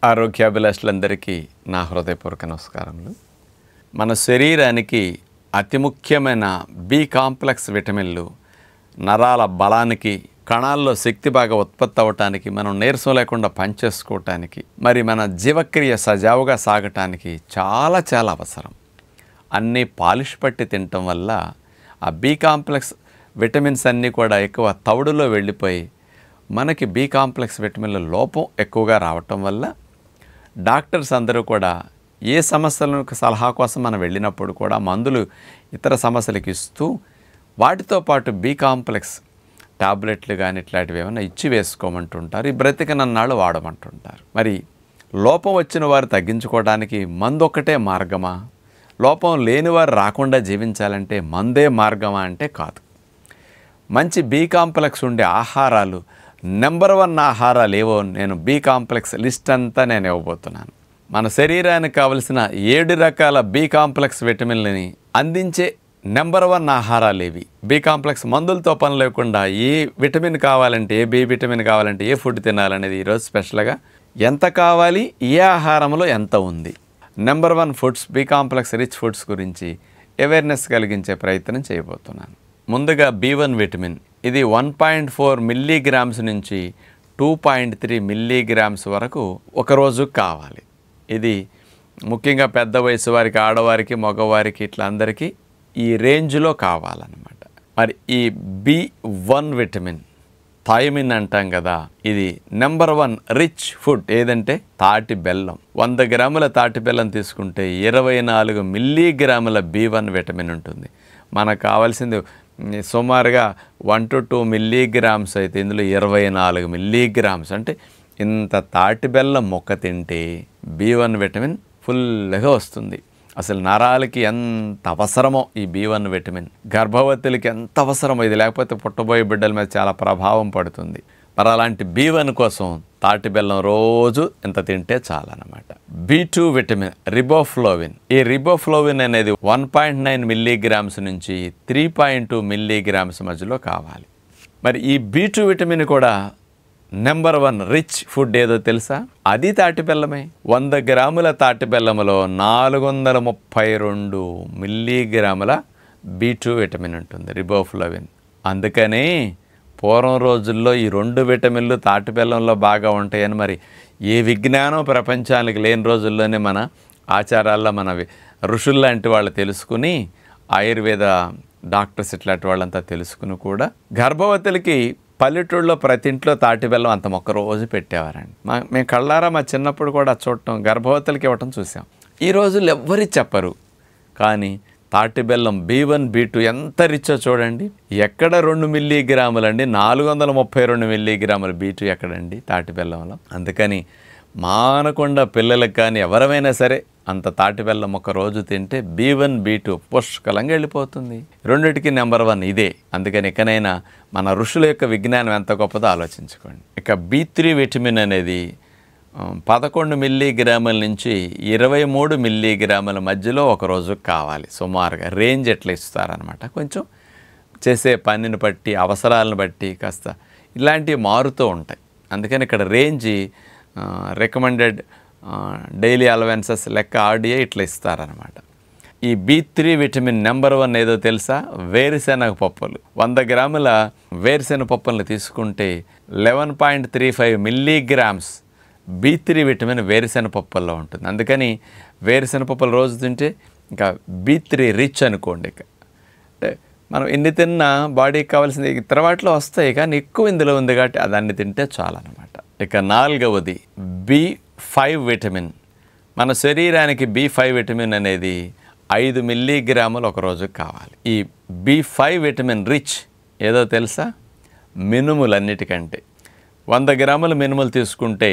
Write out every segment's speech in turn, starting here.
ఆరోగ్యాభిలాషులందరికీ నా హృదయపూర్వక నమస్కారములు. మన శరీరానికి అతి ముఖ్యమైన బి కాంప్లెక్స్ విటమిన్లు నరాల బలానికి, కణాల్లో శక్తి బాగా ఉత్పత్తి అవ్వటానికి, మనం నీరసం లేకుండా పనిచేసుకోవటానికి, మరి మన జీవక్రియ సజావుగా సాగటానికి చాలా చాలా అవసరం. అన్నీ పాలిష్ పట్టి తినటం వల్ల ఆ బి కాంప్లెక్స్ విటమిన్స్ అన్నీ కూడా ఎక్కువ తవుడులో వెళ్ళిపోయి మనకి బి కాంప్లెక్స్ విటమిన్ల లోపం ఎక్కువగా రావటం వల్ల డాక్టర్స్ అందరూ కూడా ఏ సమస్యలకు సలహా కోసం మనం వెళ్ళినప్పుడు కూడా మందులు ఇతర సమస్యలకు ఇస్తూ వాటితో పాటు బి కాంప్లెక్స్ టాబ్లెట్లు కానీ ఇట్లాంటివి ఏమైనా ఇచ్చి వేసుకోమంటుంటారు. ఈ బ్రతికనన్నాళ్ళు వాడమంటుంటారు. మరి లోపం వచ్చిన వారు తగ్గించుకోవడానికి మందు ఒక్కటే మార్గమా? లోపం లేని వారు రాకుండా జీవించాలంటే మందే మార్గమా అంటే కాదు. మంచి బి కాంప్లెక్స్ ఉండే ఆహారాలు, నెంబర్ 1 ఆహారాలు ఏవో నేను బి కాంప్లెక్స్ లిస్ట్ అంతా నేను ఇవ్వబోతున్నాను. మన శరీరానికి కావలసిన 7 రకాల బి కాంప్లెక్స్ విటమిన్లని అందించే నెంబర్ 1 ఆహారాలు ఏవి? బి కాంప్లెక్స్ మందులతో పని లేకుండా ఏ విటమిన్ కావాలంటే, ఏ బి విటమిన్ కావాలంటే ఏ ఫుడ్ తినాలనేది ఈరోజు స్పెషల్గా ఎంత కావాలి, ఏ ఆహారంలో ఎంత ఉంది, number 1 foods, B complex rich foods గురించి అవేర్నెస్ కలిగించే ప్రయత్నం చేయబోతున్నాను. ముందుగా B1 విటమిన్. ఇది 1.4 మిల్లీగ్రామ్స్ నుంచి 2.3 మిల్లీగ్రామ్స్ వరకు ఒకరోజు కావాలి. ఇది ముఖ్యంగా పెద్ద వయసు వారికి, ఆడవారికి, మగవారికి ఇట్లా అందరికీ ఈ రేంజ్లో కావాలన్నమాట. మరి ఈ B1 విటమిన్, థైమిన్ అంటాం కదా, ఇది నెంబర్ 1 రిచ్ ఫుడ్ ఏదంటే తాటి బెల్లం. 100 గ్రాముల తాటి బెల్లం తీసుకుంటే 24 మిల్లీగ్రాముల B1 విటమిన్ ఉంటుంది. మనకు కావాల్సింది సుమారుగా 1 to 2 మిల్లీగ్రామ్స్ అయితే ఇందులో 24 మిల్లీగ్రామ్స్. అంటే ఇంత తాటి బెల్లం మొక్క తింటే B1 విటమిన్ ఫుల్గా వస్తుంది. అసలు నరాలకి ఎంత అవసరమో ఈ B1 విటమిన్, గర్భవతులకి ఎంత అవసరమో, ఇది లేకపోతే పుట్టబోయే బిడ్డల మీద చాలా ప్రభావం పడుతుంది. మరి అలాంటి B1 కోసం తాటి బెల్లం రోజు ఎంత తింటే చాలన్నమాట. B2 vitamin, riboflavin. ఈ రిబోఫ్లోవిన్ అనేది 1.9 మిల్లీగ్రామ్స్ నుంచి 3.2 మిల్లీగ్రామ్స్ మధ్యలో కావాలి. మరి ఈ B2 విటమిన్ కూడా నెంబర్ 1 రిచ్ ఫుడ్ ఏదో తెలుసా? అది తాటి బెల్లమే. 100 గ్రాముల తాటి బెల్లములో 432 మిల్లీగ్రాముల B2 విటమిన్ ఉంటుంది, రిబోఫ్లోవిన్. అందుకనే పూర్వం రోజుల్లో ఈ 2 విటమిన్లు తాటి బెల్లంలో బాగా ఉంటాయని మరి ఏ విజ్ఞానం ప్రపంచానికి లేని రోజుల్లోనే మన ఆచారాల్లో మన ఋషుల్లాంటి వాళ్ళు తెలుసుకుని, ఆయుర్వేద డాక్టర్స్ ఇట్లాంటి వాళ్ళంతా తెలుసుకుని కూడా గర్భవతులకి పల్లెటూళ్ళలో ప్రతి ఇంట్లో తాటి బెల్లం అంత మొక్క రోజు పెట్టేవారండి. మేము కళ్ళారా మా చిన్నప్పుడు కూడా చూడటం, గర్భవతులకి ఇవ్వటం చూసాం. ఈ రోజుల్లో ఎవ్వరి చెప్పరు. కానీ తాటి బెల్లం B1 B2 ఎంత రిచ్చో చూడండి. ఎక్కడ 2 మిల్లీగ్రాములండి, 432 మిల్లీగ్రాముల B2 ఎక్కడండి తాటి బెల్లంలో. అందుకని మానకుండా పిల్లలకు కానీ ఎవరైనా సరే అంత తాటి బెల్లం ఒక రోజు తింటే B1 B2 పుష్కలంగా వెళ్ళిపోతుంది. రెండిటికి నెంబర్ 1 ఇదే. అందుకని ఇకనైనా మన ఋషుల యొక్క విజ్ఞానం ఎంత గొప్పదో ఆలోచించుకోండి. ఇక B3 విటమిన్ అనేది 11 మిల్లీగ్రాముల నుంచి 23 మిల్లీగ్రాముల మధ్యలో ఒకరోజు కావాలి సుమారుగా. రేంజ్ ఎట్లా ఇస్తారనమాట, కొంచెం చేసే పనిని బట్టి, అవసరాలను బట్టి కాస్త ఇలాంటివి మారుతూ ఉంటాయి. అందుకని ఇక్కడ రేంజ్ రికమెండెడ్ డైలీ అలవెన్సెస్ లెక్క RDA ఇట్లా ఇస్తారనమాట. ఈ B3 విటమిన్ నెంబర్ 1 ఏదో తెలుసా? వేరుశెనగ పప్పులు. 100 గ్రాముల వేరుశెనగ పప్పులను తీసుకుంటే 11.35 మిల్లీగ్రామ్స్ B3 విటమిన్ వేరుశెనగ పప్పుల్లో ఉంటుంది. అందుకని వేరుశెనగ పప్పులు రోజు తింటే ఇంకా B3 రిచ్ అనుకోండి. ఇక అంటే మనం ఎన్ని తిన్నా బాడీకి కావాల్సింది ఇతర వాటిలో వస్తాయి, కానీ ఎక్కువ ఇందులో ఉంది కాబట్టి దాన్ని తింటే చాలన్నమాట. ఇక 4వది B5 విటమిన్. మన శరీరానికి B5 విటమిన్ అనేది 5 మిల్లీగ్రాములు ఒకరోజు కావాలి. ఈ B5 విటమిన్ రిచ్ ఏదో తెలుసా? మినుములన్నిటికంటే 100 గ్రాముల మినుములు తీసుకుంటే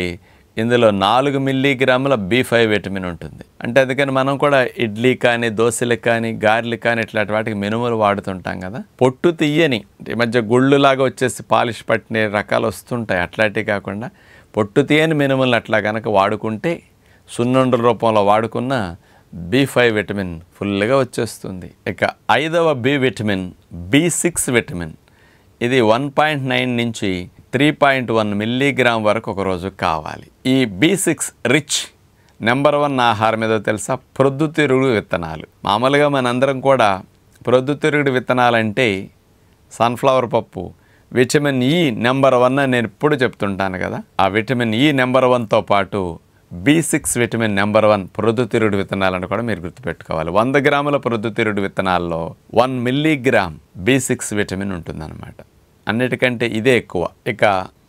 ఇందులో 4 మిల్లీగ్రాముల B5 విటమిన్ ఉంటుంది. అంటే అందుకని మనం కూడా ఇడ్లీ కానీ, దోశలకు కానీ, గారెలకు కానీ ఇట్లాంటి వాటికి మినుములు వాడుతుంటాం కదా. పొట్టు తీయని, ఈ మధ్య గుళ్ళులాగా వచ్చేసి పాలిష్ పట్టిన రకాలు వస్తుంటాయి, అట్లాంటివి కాకుండా పొట్టు తీయని మినుములను అట్లా కనుక వాడుకుంటే, సున్నుండల రూపంలో వాడుకున్న B5 విటమిన్ ఫుల్గా వచ్చేస్తుంది. ఇక 5వ B విటమిన్ B6 విటమిన్. ఇది 1.9 నుంచి 3.1 మిల్లీగ్రామ్ వరకు ఒక రోజు కావాలి. ఈ B6 రిచ్ నెంబర్ 1 ఆహారం ఏదో తెలుసా? ప్రొద్దుతిరుగుడు విత్తనాలు. మామూలుగా మనందరం కూడా ప్రొద్దుతిరుగుడు విత్తనాలంటే సన్ఫ్లవర్ పప్పు, విటమిన్ ఈ నెంబర్ 1 అని నేను ఎప్పుడు చెప్తుంటాను కదా. ఆ విటమిన్ ఈ నెంబర్ 1తో పాటు B6 విటమిన్ నెంబర్ 1 ప్రొద్దుతిరుగుడు విత్తనాలను కూడా మీరు గుర్తుపెట్టుకోవాలి. 100 గ్రాముల ప్రొద్దుతిరుగుడు విత్తనాల్లో 1 మిల్లీగ్రామ్ B6 విటమిన్ ఉంటుందన్నమాట. అన్నిటికంటే ఇదే ఎక్కువ. ఇక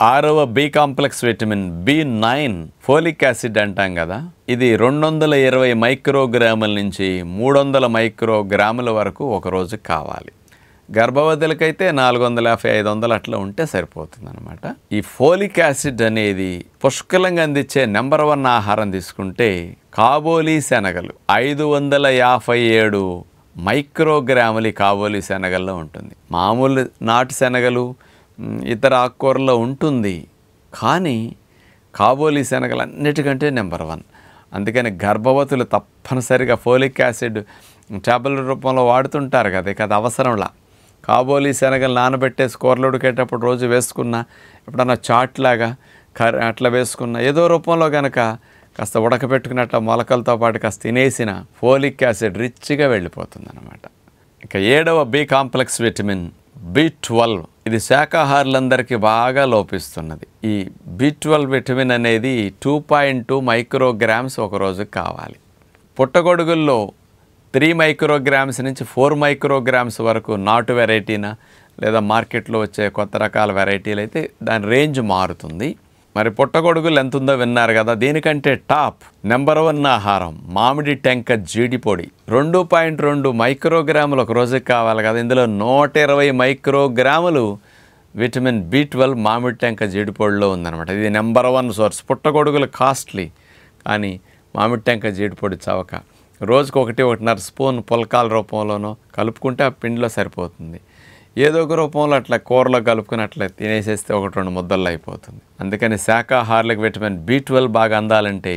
6వ B complex vitamin B9 folic acid అంటాం కదా. ఇది 220 మైక్రోగ్రాముల నుంచి 300 మైక్రోగ్రాముల వరకు ఒక రోజు కావాలి. గర్భవతులకైతే 450, 500 అట్లా ఉంటే సరిపోతుంది అనమాట. ఈ ఫోలిక్ యాసిడ్ అనేది పుష్కలంగా అందించే నెంబర్ 1 ఆహారం తీసుకుంటే కాబోలి శనగలు 557 మైక్రోగ్రాములు కాబోలి శనగల్లో ఉంటుంది. మామూలు నాటు శనగలు ఇతర ఆకుకూరల్లో ఉంటుంది, కానీ కాబోలి శనగలు అన్నిటికంటే నెంబర్ 1. అందుకని గర్భవతులు తప్పనిసరిగా ఫోలిక్ యాసిడ్ టాబ్లెట్ రూపంలో వాడుతుంటారు కదా, ఇక అది అవసరంలా. కాబోలి శనగలు నానబెట్టేసి కూరలు ఉడికేటప్పుడు రోజు వేసుకున్నా, ఎప్పుడన్నా చాట్లాగా అట్లా వేసుకున్నా, ఏదో రూపంలో కనుక కాస్త ఉడకబెట్టుకున్నట్ల మొలకలతో పాటు కాస్త తినేసిన ఫోలిక్ యాసిడ్ రిచ్గా వెళ్ళిపోతుంది అనమాట. ఇక 7వ B కాంప్లెక్స్ విటమిన్ B12. ఇది శాకాహారులందరికీ బాగా లోపిస్తున్నది. ఈ B12 విటమిన్ అనేది 2.2 మైక్రోగ్రామ్స్ ఒక రోజుకి కావాలి. పుట్టగొడుగుల్లో 3 మైక్రోగ్రామ్స్ నుంచి 4 మైక్రోగ్రామ్స్ వరకు నాటు వెరైటీనా లేదా మార్కెట్లో వచ్చే కొత్త రకాల వెరైటీలు అయితే దాని రేంజ్ మారుతుంది. మరి పుట్టగొడుగులు ఎంత ఉందో విన్నారు కదా. దీనికంటే టాప్ నెంబర్ 1 ఆహారం మామిడి టెంక జీడిపొడి. 2.2 మైక్రోగ్రాములు ఒక రోజుకి కావాలి కదా. ఇందులో 120 మైక్రోగ్రాములు విటమిన్ B12 మామిడి టెంక జీడిపొడిలో ఉందన్నమాట. ఇది నెంబర్ 1 సోర్స్. పుట్టగొడుగులు కాస్ట్లీ, కానీ మామిడి టెంక జీడిపొడి చవక. రోజుకు 1-1.5 స్పూన్ పుల్కాల రూపంలోనో కలుపుకుంటే ఆ పిండిలో సరిపోతుంది. ఏదో ఒక రూపంలో అట్లా కూరలో కలుపుకుని అట్లా తినేసేస్తే 1-2 ముద్దల్లో అయిపోతుంది. అందుకని శాకాహారులకు విటమిన్ B12 బాగా అందాలంటే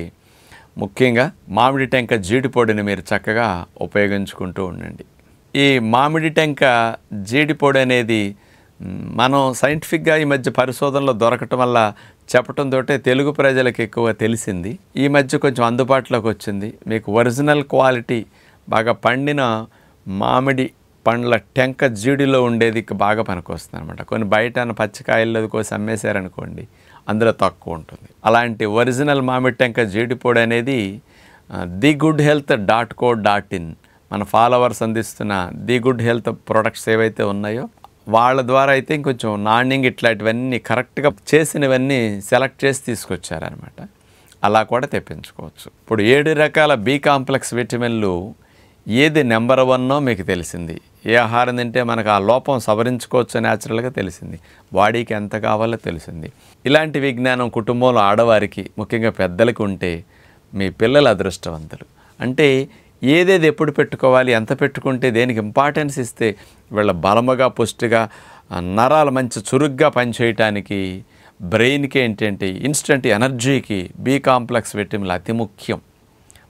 ముఖ్యంగా మామిడి టెంక జీడిపొడిని మీరు చక్కగా ఉపయోగించుకుంటూ ఉండండి. ఈ మామిడి టెంక జీడిపొడి అనేది మనం సైంటిఫిక్గా ఈ మధ్య పరిశోధనలో దొరకటం వల్ల చెప్పడంతో తెలుగు ప్రజలకు ఎక్కువ తెలిసింది. ఈ మధ్య కొంచెం అందుబాటులోకి వచ్చింది. మీకు ఒరిజినల్ క్వాలిటీ బాగా పండిన మామిడి పండ్ల టెంక జీడిలో ఉండేది బాగా పనికొస్తుంది అనమాట. కొన్ని బయట పచ్చికాయల్లో కోసి అమ్మేశారనుకోండి, అందులో తక్కువ ఉంటుంది. అలాంటి ఒరిజినల్ మామిడి టెంక జీడిపొడి అనేది thegoodhealth.co.in మన ఫాలోవర్స్ అందిస్తున్న ది గుడ్ హెల్త్ ప్రొడక్ట్స్ ఏవైతే ఉన్నాయో వాళ్ళ ద్వారా అయితే ఇంకొంచెం నాణ్యంగా ఇట్లాంటివన్నీ కరెక్ట్గా చేసినవన్నీ సెలెక్ట్ చేసి తీసుకొచ్చారనమాట. అలా కూడా తెప్పించుకోవచ్చు. ఇప్పుడు 7 రకాల B కాంప్లెక్స్ విటమిన్లు ఏది నెంబర్ 1 మీకు తెలిసింది. ఏ ఆహారం తింటే మనకు ఆ లోపం సవరించుకోవచ్చు న్యాచురల్గా తెలిసింది. బాడీకి ఎంత కావాలో తెలిసింది. ఇలాంటి విజ్ఞానం కుటుంబంలో ఆడవారికి ముఖ్యంగా పెద్దలకు ఉంటే మీ పిల్లలు అదృష్టవంతులు. అంటే ఏదేది ఎప్పుడు పెట్టుకోవాలి, ఎంత పెట్టుకుంటే దేనికి ఇంపార్టెన్స్ ఇస్తే వీళ్ళ బలముగా పుష్టిగా నరాలు మంచి చురుగ్గా పనిచేయటానికి బ్రెయిన్కి ఏంటంటే ఇన్స్టెంట్ ఎనర్జీకి B కాంప్లెక్స్ విటమిన్లు అతి ముఖ్యం.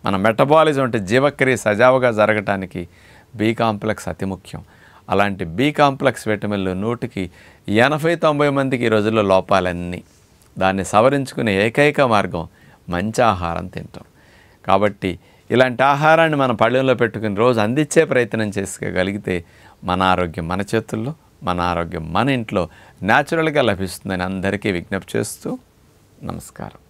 మన మెటబాలిజం అంటే జీవక్రియ సజావుగా జరగటానికి B కాంప్లెక్స్ అతి ముఖ్యం. అలాంటి B కాంప్లెక్స్ విటమిన్లు 100కి 80-90 మందికి ఈ రోజుల్లో లోపాలన్నీ. దాన్ని సవరించుకునే ఏకైక మార్గం మంచి ఆహారం తింటాం. కాబట్టి ఇలాంటి ఆహారాన్ని మన పళ్ళెంలో పెట్టుకుని రోజు అందించే ప్రయత్నం చేసుకోగలిగితే మన ఆరోగ్యం మన చేతుల్లో, మన ఆరోగ్యం మన ఇంట్లో న్యాచురల్గా లభిస్తుందని అందరికీ విజ్ఞప్తి చేస్తూ నమస్కారం.